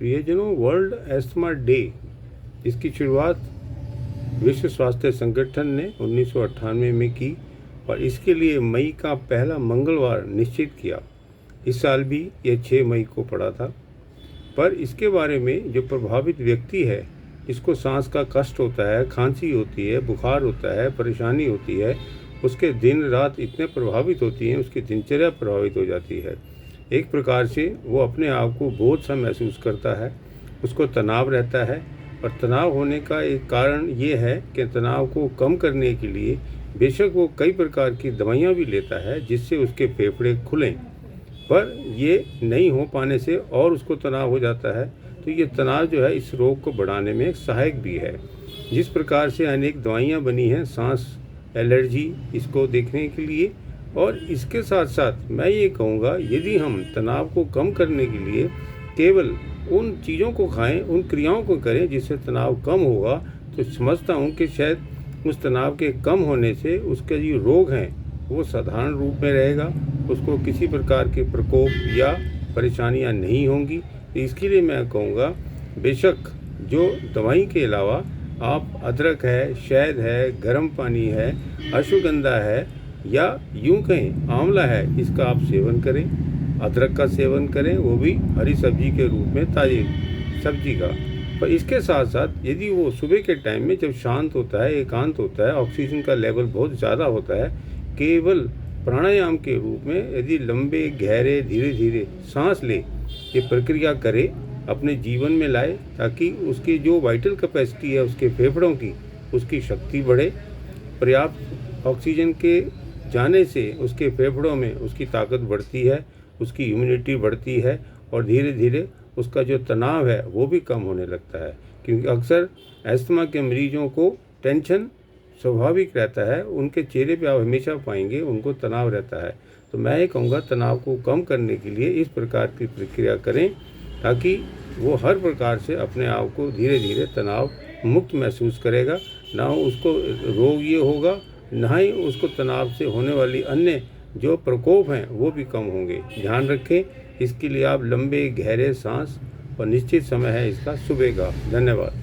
प्रियजनों, world asthma day, इसकी शुरुआत विश्व स्वास्थ्य संगठन ने 1998 में की और इसके लिए मई का पहला मंगलवार निश्चित किया। इस साल भी यह 6 मई को पड़ा था। पर इसके बारे में जो प्रभावित व्यक्ति है, जिसको सांस का कष्ट होता है, खांसी होती है, बुखार होता है, परेशानी होती है, उसके दिन रात इतने प्रभावित होती हैं, उसकी दिनचर्या प्रभावित हो जाती है। एक प्रकार से वो अपने आप को बोझ सा महसूस करता है, उसको तनाव रहता है। और तनाव होने का एक कारण ये है कि तनाव को कम करने के लिए बेशक वो कई प्रकार की दवाइयाँ भी लेता है जिससे उसके फेफड़े खुलें, पर ये नहीं हो पाने से और उसको तनाव हो जाता है। तो ये तनाव जो है इस रोग को बढ़ाने में सहायक भी है। जिस प्रकार से अनेक दवाइयाँ बनी हैं सांस एलर्जी इसको देखने के लिए, और इसके साथ साथ मैं ये कहूँगा यदि हम तनाव को कम करने के लिए केवल उन चीज़ों को खाएं, उन क्रियाओं को करें जिससे तनाव कम होगा, तो समझता हूँ कि शायद उस तनाव के कम होने से उसके जो रोग हैं वो साधारण रूप में रहेगा, उसको किसी प्रकार के प्रकोप या परेशानियाँ नहीं होंगी। तो इसके लिए मैं कहूँगा बेशक जो दवाई के अलावा आप अदरक है, शहद है, गर्म पानी है, अश्वगंधा है या यूँ कहें आंवला है, इसका आप सेवन करें। अदरक का सेवन करें, वो भी हरी सब्जी के रूप में, ताज़ी सब्जी का। पर इसके साथ साथ यदि वो सुबह के टाइम में जब शांत होता है, एकांत होता है, ऑक्सीजन का लेवल बहुत ज़्यादा होता है, केवल प्राणायाम के रूप में यदि लंबे गहरे धीरे धीरे सांस ले, ये प्रक्रिया करे, अपने जीवन में लाए, ताकि उसकी जो वाइटल कैपेसिटी है उसके फेफड़ों की, उसकी शक्ति बढ़े। पर्याप्त ऑक्सीजन के जाने से उसके फेफड़ों में उसकी ताकत बढ़ती है, उसकी इम्यूनिटी बढ़ती है और धीरे धीरे उसका जो तनाव है वो भी कम होने लगता है। क्योंकि अक्सर अस्थमा के मरीजों को टेंशन स्वाभाविक रहता है, उनके चेहरे पे आप हमेशा पाएंगे उनको तनाव रहता है। तो मैं ये कहूँगा तनाव को कम करने के लिए इस प्रकार की प्रक्रिया करें, ताकि वो हर प्रकार से अपने आप को धीरे धीरे तनाव मुक्त महसूस करेगा। ना उसको रोग ये होगा, ना ही उसको तनाव से होने वाली अन्य जो प्रकोप हैं वो भी कम होंगे। ध्यान रखें, इसके लिए आप लंबे गहरे सांस, और निश्चित समय है इसका सुबह का। धन्यवाद।